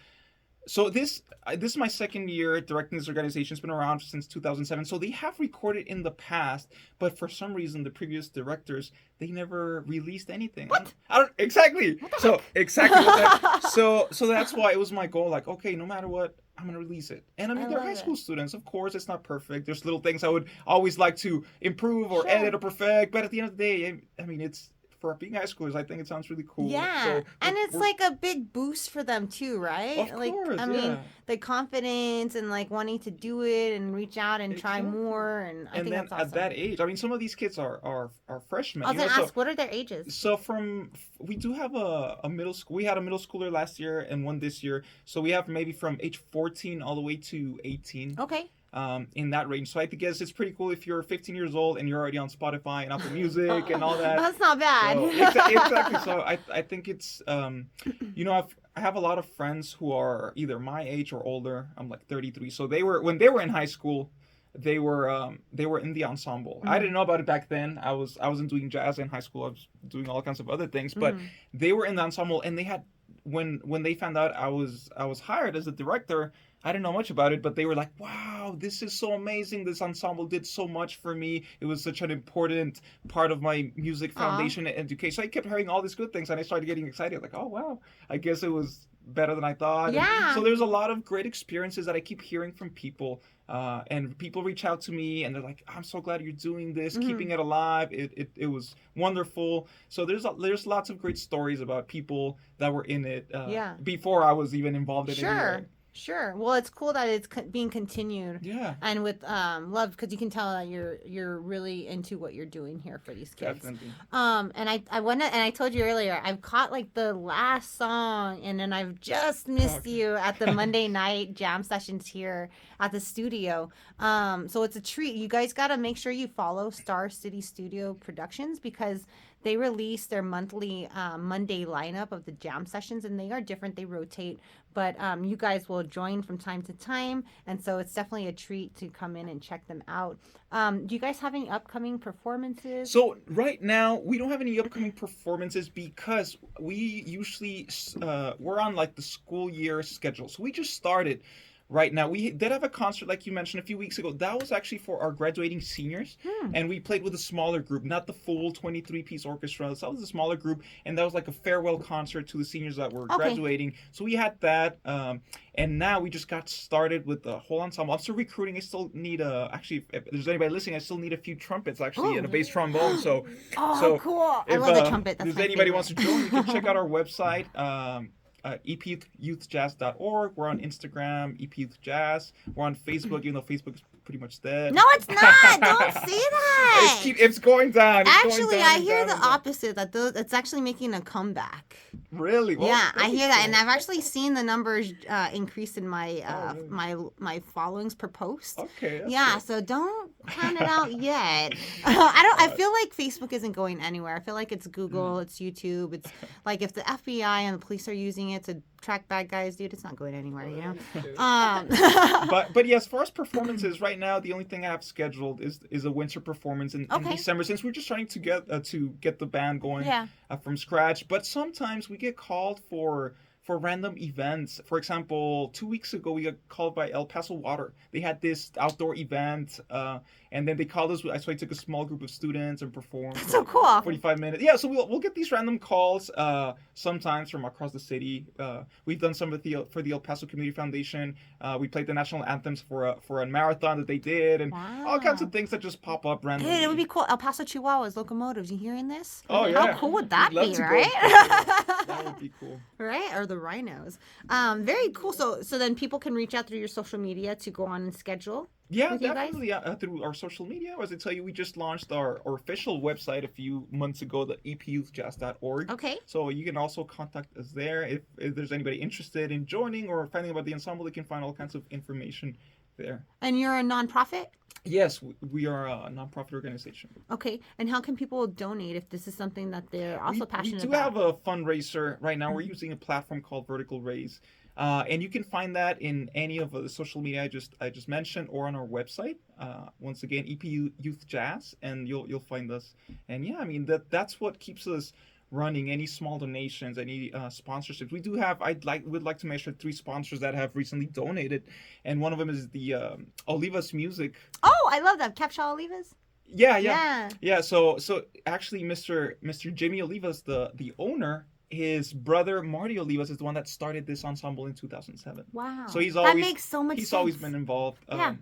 so this is my second year directing this organization. It's been around since 2007. So they have recorded in the past, but for some reason the previous directors, they never released anything. What? I don't exactly. So exactly what that, so that's why it was my goal, like, okay, no matter what, I'm gonna release it. And I mean, I they're love high it. school students. Of course, it's not perfect. There's little things I would always like to improve or Sure. edit or perfect. But at the end of the day, I mean, it's for being high schoolers. I think it sounds really cool. Yeah, So and it's we're- like a big boost for them too, right? Of like, course, I mean, yeah. the confidence and like wanting to do it and reach out and try Exactly. more, and I and think then that's awesome. at that age, I mean, some of these kids are freshmen. I was you know, gonna so- ask, what are their ages? So we do have a middle school. We had a middle schooler last year and one this year. So we have maybe from age 14 all the way to 18. Okay. In that range. So I think it's pretty cool if you're 15 years old and you're already on Spotify and Apple Music and all that. That's not bad. So, exactly. So I think it's you know, I have a lot of friends who are either my age or older. I'm like 33. So when they were in high school, they were in the ensemble. I didn't know about it back then. I wasn't doing jazz in high school. I was doing all kinds of other things, but they were in the ensemble, and they had when they found out I was hired as a director, I didn't know much about it, but they were like, wow, this is so amazing. This ensemble did so much for me. It was such an important part of my music foundation and education. So I kept hearing all these good things, and I started getting excited. Like, oh, wow, I guess it was better than I thought. Yeah. And so there's a lot of great experiences that I keep hearing from people. And people reach out to me, and they're like, I'm so glad you're doing this, keeping it alive. It was wonderful. So there's lots of great stories about people that were in it before I was even involved in it. Anyway. Sure. Well, it's cool that it's being continued. Yeah. And with love, because you can tell that you're really into what you're doing here for these kids. Definitely. And I told you earlier, I've caught like the last song, and then I've just missed you at the Monday night jam sessions here at the studio. So it's a treat. You guys got to make sure you follow Star City Studio Productions, because they release their monthly Monday lineup of the jam sessions, and they are different. They rotate, but you guys will join from time to time, and so it's definitely a treat to come in and check them out. Do you guys have any upcoming performances? So right now we don't have any upcoming performances because we usually we're on like the school year schedule. So we just started. right now. We did have a concert, like you mentioned, a few weeks ago. That was actually for our graduating seniors, and we played with a smaller group, not the full 23-piece orchestra. So that was a smaller group, and that was like a farewell concert to the seniors that were graduating. So we had that, and now we just got started with the whole ensemble. I'm still recruiting. I still need actually, if there's anybody listening, I still need a few trumpets actually and a bass trombone. So cool! I love the trumpet. That's if my anybody favorite. wants to join, you can check out our website. ePyouthJazz.org. We're on Instagram, ePyouthJazz. We're on Facebook, even though Facebook is pretty much dead. No, it's not. Don't say that. It's going down. It's Actually, going down I and hear down the and down. opposite. That it's actually making a comeback. Really? Well, Yeah, I that'd be hear that, cool. and I've actually seen the numbers increase in my really? my followings per post. Okay. That's Yeah, good. so don't count it out yet. I feel like Facebook isn't going anywhere. I feel like it's Google, it's YouTube. It's like if the FBI and the police are using it to track bad guys, dude, it's not going anywhere, you know. But yes, for us performances right now, the only thing I have scheduled is a winter performance in December, since we're just trying to get the band going from scratch. But sometimes we get called for random events. For example, 2 weeks ago, we got called by El Paso Water. They had this outdoor event, and then they called us. So I took a small group of students and performed. That's so cool. 45 minutes. Yeah, so we'll get these random calls sometimes from across the city. We've done some for the El Paso Community Foundation. We played the national anthems for a marathon that they did, and all kinds of things that just pop up randomly. Hey, it would be cool. El Paso Chihuahuas locomotives. You hearing this? Oh yeah. How cool would that We'd love be, to go. right? That would be cool. Right? Or the rhinos. Very cool. So then people can reach out through your social media to go on and schedule. Yeah, with you guys? definitely through our social media. As I tell you, we just launched our official website a few months ago, the epyouthjazz.org. Okay. So you can also contact us there if there's anybody interested in joining or finding about the ensemble. They can find all kinds of information there. And you're a nonprofit? Yes, we are a nonprofit organization. Okay. And how can people donate if this is something that they're also passionate we do about? have a fundraiser right now. We're using a platform called Vertical Raise. And you can find that in any of the social media I just mentioned, or on our website. Once again, EP Youth Jazz, and you'll find us. And yeah, I mean that's what keeps us running. Any small donations, any sponsorships. We do have. Would like to mention 3 sponsors that have recently donated, and one of them is the Olivas Music. Oh, I love that. Capshaw Olivas? Yeah. So actually, Mr. Jimmy Olivas, the owner. His brother Marty Olivas is the one that started this ensemble in 2007. Wow. So he's that always makes so much sense. He's always been involved. Yeah.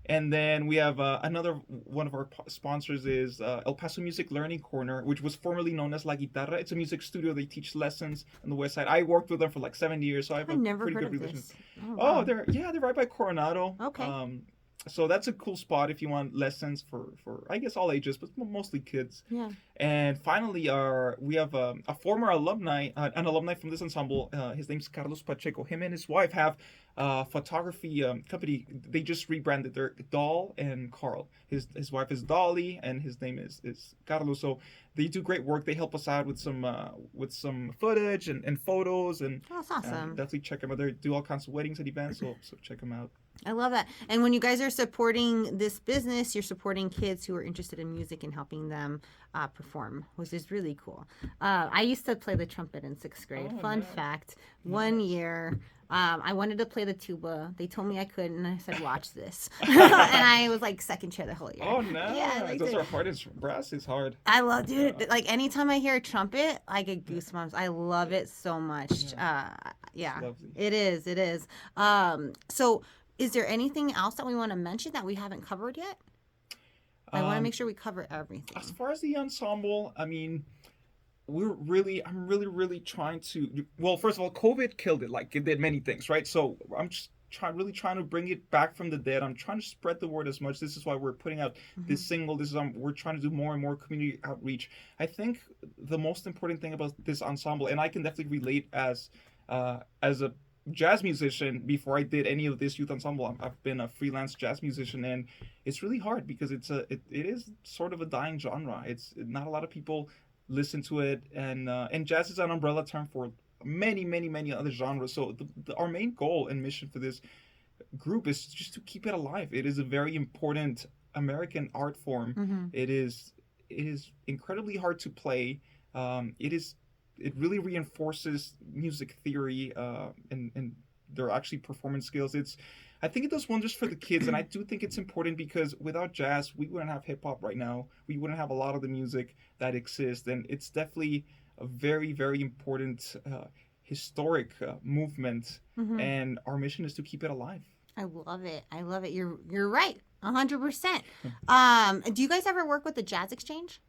And then we have another one of our sponsors is El Paso Music Learning Corner, which was formerly known as La Guitarra. It's a music studio. They teach lessons on the west side. I worked with them for like 7 years, so I have I've a never pretty heard good of relationship. this. Oh, wow. They're right by Coronado. Okay. So that's a cool spot if you want lessons for I guess all ages, but mostly kids. Yeah. And finally, we have a former alumni, an alumni from this ensemble. His name's Carlos Pacheco. Him and his wife have a photography company. They just rebranded. They're Doll and Carl. His wife is Dolly, and his name is Carlos. So they do great work. They help us out with some footage and photos, and Oh, that's awesome. definitely check them out. They do all kinds of weddings and events, so check them out. I love that. And when you guys are supporting this business, you're supporting kids who are interested in music and helping them perform, which is really cool. I used to play the trumpet in 6th grade. Fun nice. fact. One year, I wanted to play the tuba. They told me I couldn't, and I said, watch this. And I was like second chair the whole year. Oh no! Yeah, like Those the- are hard. Brass is hard. I love, dude. Like anytime I hear a trumpet, I get goosebumps. I love it so much. Yeah, lovely. it is. It is. So, is there anything else that we want to mention that we haven't covered yet? I want to make sure we cover everything. As far as the ensemble, I mean, I'm really trying to. Well, first of all, COVID killed it. Like it did many things, right? So I'm just really trying to bring it back from the dead. I'm trying to spread the word as much. This is why we're putting out this single. We're trying to do more and more community outreach. I think the most important thing about this ensemble, and I can definitely relate as a jazz musician. Before I did any of this youth ensemble, I've been a freelance jazz musician, and it's really hard because it is sort of a dying genre. It's not a lot of people listen to it, and jazz is an umbrella term for many other genres. So our main goal and mission for this group is just to keep it alive. It is a very important American art form. It is incredibly hard to play. It really reinforces music theory and their actually performance skills. I think it does wonders for the kids, and I do think it's important because without jazz, we wouldn't have hip hop right now. We wouldn't have a lot of the music that exists, and it's definitely a very, very important historic movement, and our mission is to keep it alive. I love it. I love it. You're right. 100%. Do you guys ever work with the Jazz Exchange?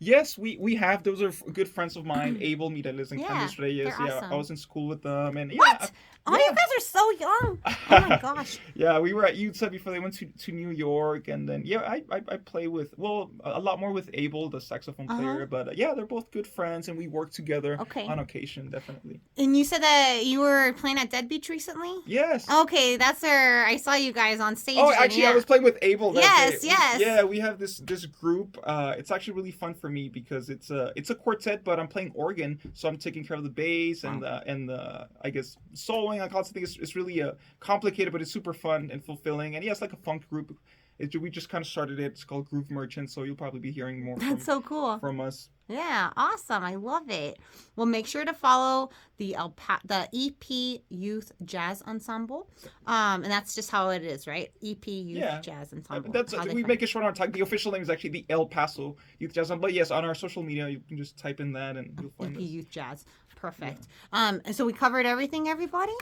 Yes, we have. Those are good friends of mine, Abel Mireles and Yeah, Candice Reyes. they're Yeah, awesome. I was in school with them, and What? Oh, yeah. you guys are so young. Oh my gosh. Yeah, we were at UTSA before they went to New York, and then I play with a lot more with Abel, the saxophone player. But yeah, they're both good friends, and we work together on occasion, definitely. And you said that you were playing at Dead Beach recently? Yes. Okay, that's where I saw you guys on stage. Oh, actually, I was playing with Abel that day. Yes. Yeah, we have this group. It's actually really fun for me because it's a quartet, but I'm playing organ, so I'm taking care of the bass and the I guess soloing. I constantly think it's really complicated, but it's super fun and fulfilling. And yeah, it's like a funk group. We just kind of started it. It's called Groove Merchant, so you'll probably be hearing more. That's so cool from us. Yeah, awesome. I love it. Well, make sure to follow the EP Youth Jazz Ensemble. And that's just how it is, right? EP Youth Jazz Ensemble. We make it short on our tag. The official name is actually the El Paso Youth Jazz Ensemble. But yes, on our social media, you can just type in that and you'll find EP us. Youth Jazz. Perfect. And so we covered everything, everybody?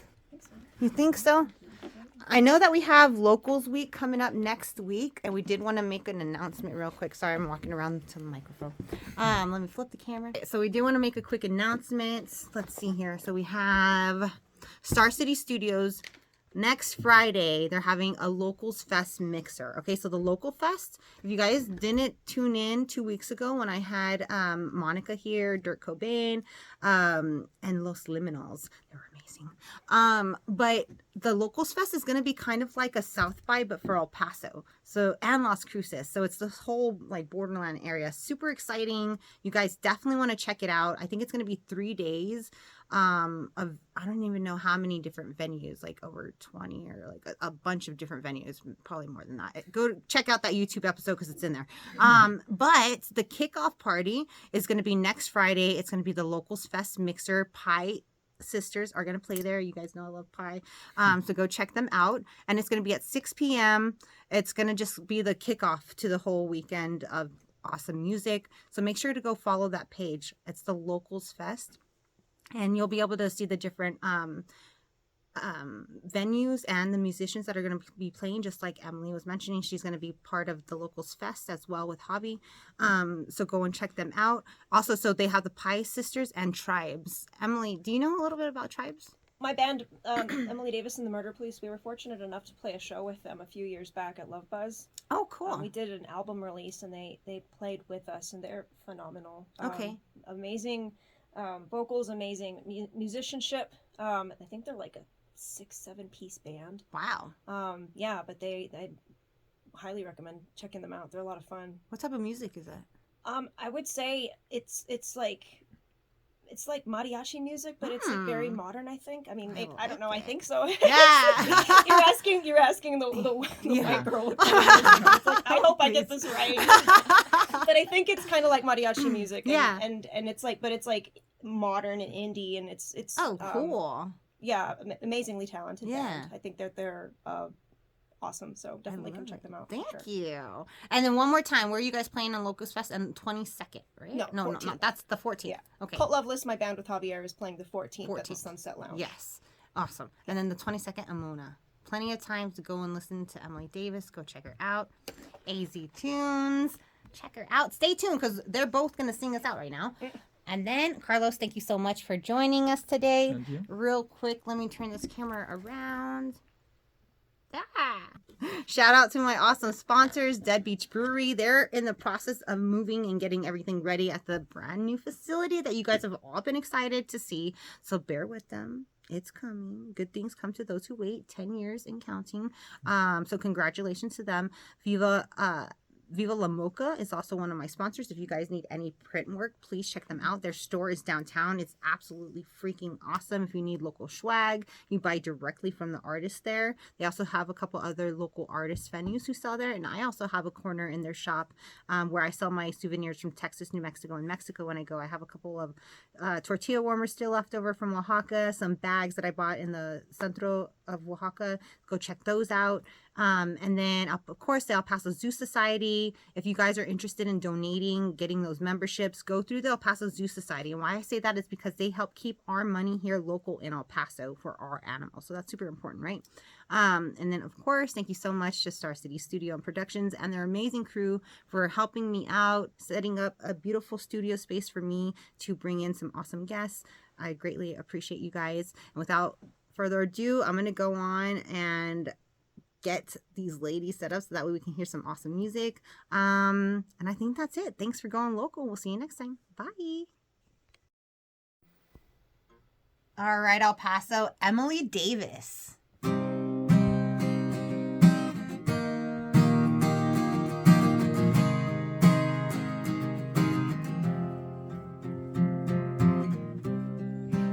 You think so? I know that we have Locals Week coming up next week, and we did want to make an announcement real quick. Sorry, I'm walking around to the microphone. Let me flip the camera. So we do want to make a quick announcement. Let's see here. So we have Star City Studios. Next Friday, they're having a Locals Fest mixer. Okay, so the Local Fest, if you guys didn't tune in 2 weeks ago when I had Monica here, Dirk Cobain, and Los Liminals, they were amazing. But the Locals Fest is going to be kind of like a South by, but for El Paso. So, and Las Cruces. So it's this whole like borderland area. Super exciting. You guys definitely want to check it out. I think it's going to be 3 days of, I don't even know how many different venues, like over 20 or like a bunch of different venues, probably more than that. Go check out that YouTube episode because it's in there. But the kickoff party is going to be next Friday. It's going to be the Locals Fest mixer. Pie Sisters are going to play there. You guys know I love pie. So go check them out. And it's going to be at 6 p.m. It's going to just be the kickoff to the whole weekend of awesome music. So make sure to go follow that page. It's the Locals Fest. And you'll be able to see the different venues and the musicians that are going to be playing. Just like Emily was mentioning, she's going to be part of the Locals Fest as well with Hobby. So go and check them out. Also, so they have the Pie Sisters and Tribes. Emily, do you know a little bit about Tribes? My band, Emily Davis and the Murder Police, we were fortunate enough to play a show with them a few years back at Love Buzz. Oh, cool. We did an album release, and they played with us, and they're phenomenal. Okay. Amazing vocals, amazing musicianship. I think they're like a 6-7 piece band. Wow. Yeah, but I highly recommend checking them out. They're a lot of fun. What type of music is that? I would say it's like mariachi music, but it's like very modern. I think. I mean, I don't know. I think so. Yeah. you're asking the white girl. It's like, I hope I get this right. But I think it's kind of like mariachi music. And it's like, but it's like modern and indie, and it's cool. Yeah, amazingly talented band. I think they're awesome. So definitely come check them out. Thank you. And then one more time, where are you guys playing on Locust Fest? On the 22nd, right? No, that's the 14th. Yeah. Okay. Cult Loveless, my band with Javier, is playing the 14th at the Sunset Lounge. Yes. Awesome. And then the 22nd, Amona. Plenty of time to go and listen to Emily Davis. Go check her out. AZ Tunes. Check her out. Stay tuned because they're both going to sing us out right now. And then, Carlos, thank you so much for joining us today. Thank you. Real quick, let me turn this camera around. Shout out to my awesome sponsors, Dead Beach Brewery. They're in the process of moving and getting everything ready at the brand new facility that you guys have all been excited to see. So bear with them. It's coming. Good things come to those who wait. 10 years and counting. So congratulations to them. Viva Viva La Mocha is also one of my sponsors. If you guys need any print work, please check them out. Their store is downtown. It's absolutely freaking awesome. If you need local swag, you buy directly from the artist there. They also have a couple other local artist venues who sell there. And I also have a corner in their shop where I sell my souvenirs from Texas, New Mexico, and Mexico when I go. I have a couple of tortilla warmers still left over from Oaxaca, some bags that I bought in the centro of Oaxaca. Go check those out. And then, of course, the El Paso Zoo Society. If you guys are interested in donating, getting those memberships, go through the El Paso Zoo Society. And why I say that is because they help keep our money here local in El Paso for our animals. So that's super important, right? And then, of course, thank you so much to Star City Studio and Productions and their amazing crew for helping me out, setting up a beautiful studio space for me to bring in some awesome guests. I greatly appreciate you guys. And without further ado, I'm going to go on and get these ladies set up so that way we can hear some awesome music. And I think that's it. Thanks for going local. We'll see you next time. Bye. All right, El Paso, Emily Davis.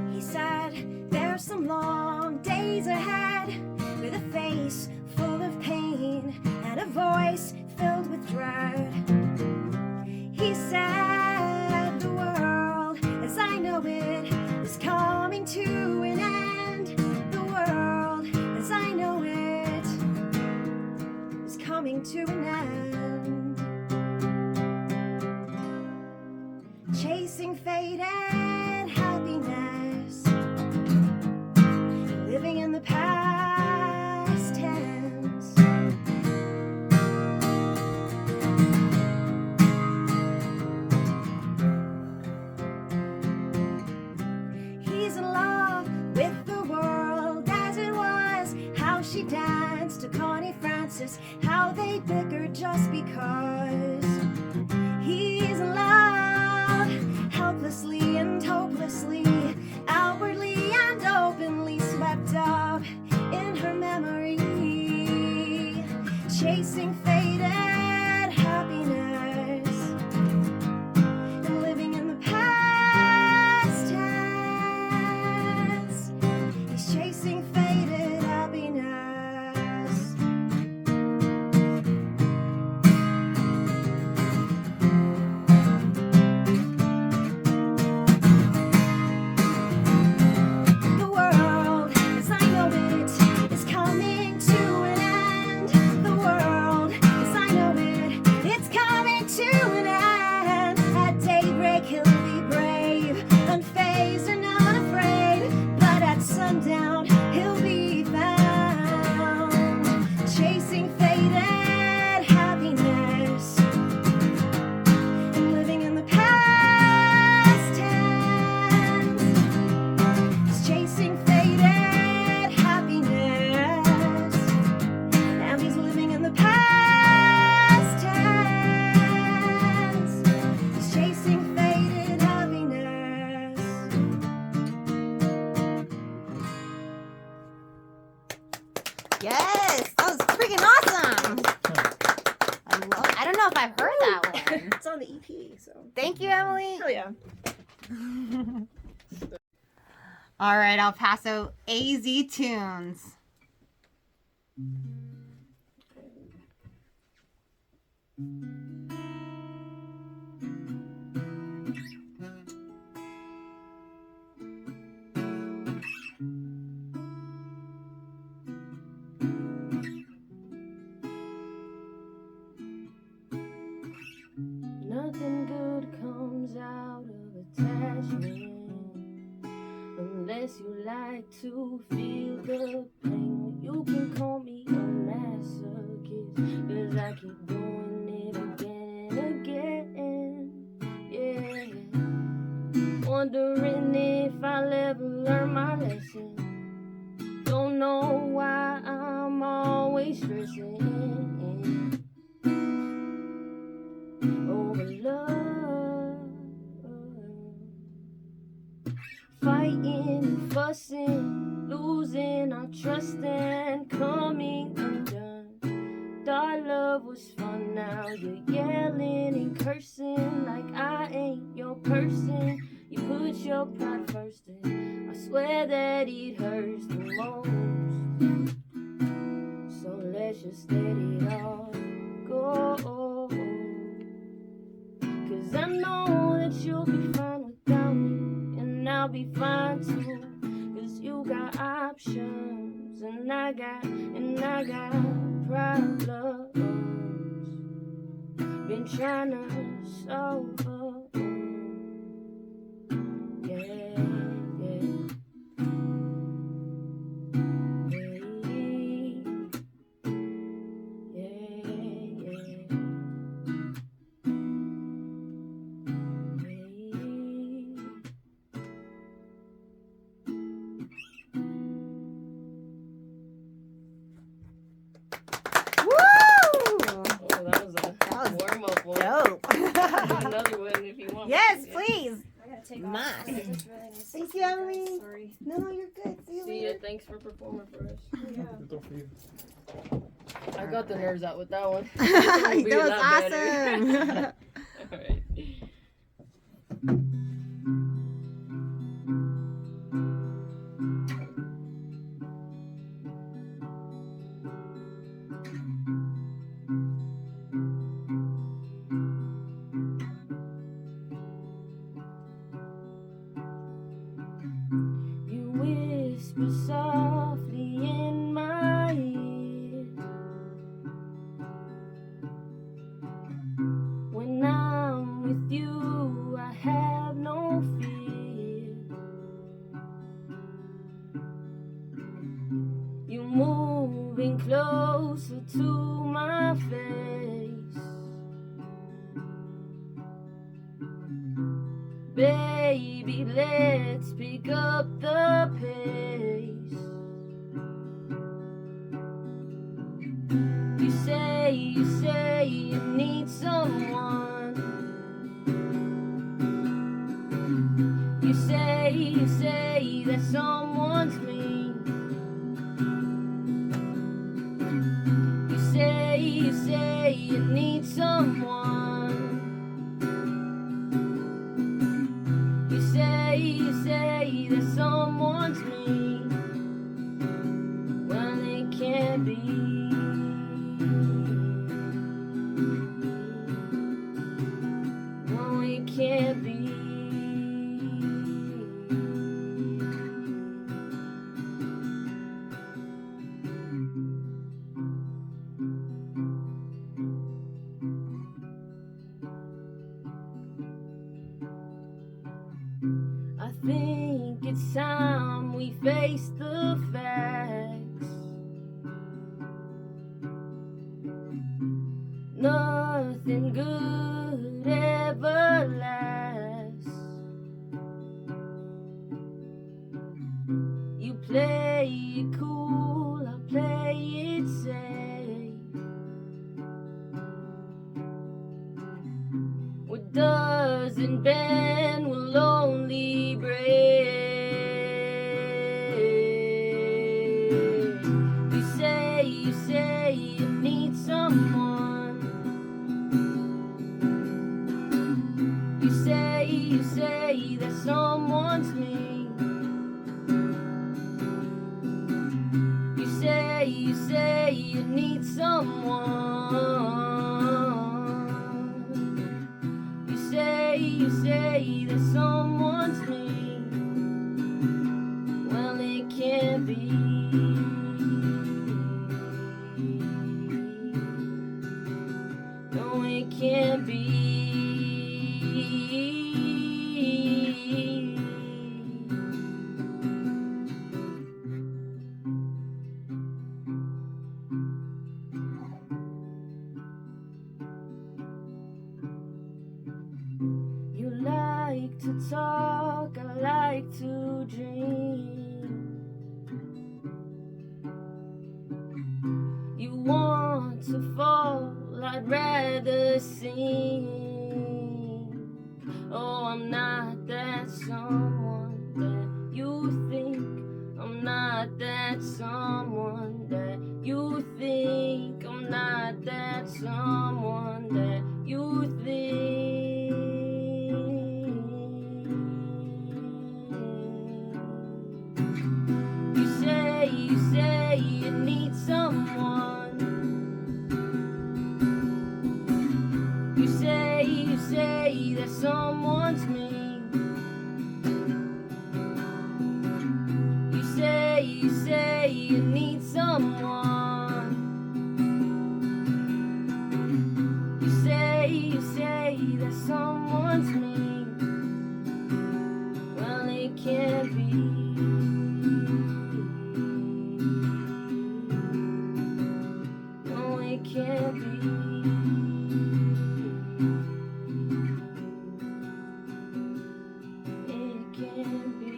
He said, there's some long days ahead with a face full of pain and a voice filled with dread. He said the world as I know it is coming to an end. The world as I know it is coming to an end. Chasing faded happiness, living in the past tense. He's in love with the world as it was, how she danced to Connie Francis, how they bickered just because. He's in love, helplessly and hopelessly, outwardly and openly swept up in her memory, chasing faded happiness and living in the past tense. He's chasing faded happiness. The world, as I know it, is coming to an end. The world, as I know it, it's coming to an end. At daybreak he'll be brave, unfazed and unafraid. But at sundown he'll be found, chasing faded happiness and living in the past tense. He's chasing faded happiness, and he's living in the past tense. He's chasing faded happiness. Yes, that was freaking awesome. I don't know if I've heard that one. It's on the EP, so. Thank you, Emily. Hell yeah. All right, El Paso, AZ Tunes. Nothing good comes out of attachment unless you like to feel the pain. You can call me a masochist, 'cause I keep doing it again and again. Yeah, wondering if I'll ever learn my lesson. Don't know why I'm always stressing over love, fighting, fussing, losing our trust and coming undone. thought love was fun. Now you're yelling and cursing like I ain't your person. You put your pride first, and I swear that it hurts the most. So let's just let it all go. 'Cause I know that you'll be fine without me, and I'll be fine too. 'Cause you got options, and I got problems. Been trying to solve yeah, yeah. Dope. Another one if you want. Yes, please. I gotta take Nice. off. This is really nice. Thank you, Emily. Sorry. No, you're good. See you See later. ya. Thanks for performing for us. Yeah. I got the nerves out with that one. That Be a was lot awesome. better. All right. You whisper softly in my ear when I'm with you. I have no fear. You moving closer to my face, baby. Let's pick up the pace. You say you need someone. You say that someone's me. You say you need someone. You say that someone's me. Well, it can't be. No, it can't be. I think it's time we face the facts. Nothing good ever lasts. You play it cool, I play it safe. What doesn't bend will only break. You say you need someone. You say that someone's me. You say you need someone. You say that someone's me. Well, it can't be. No, it can't be. You like to talk, I like to dream. You want to fall, I'd rather sing. Oh, I'm not that someone that you think. I'm not that someone that you think. I'm not You say you need someone. You say that someone's me. You say you need someone. You say that someone's me. Well, it can't be. No, it can't be. It can't be.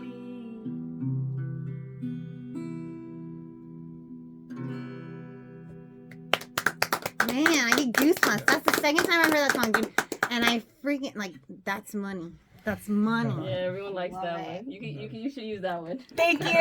Man, I get goosebumps. That's the second time I heard that song, dude. And I freaking, like, that's money. That's money. Yeah, everyone likes Love that it. one. You should use that one. Thank you.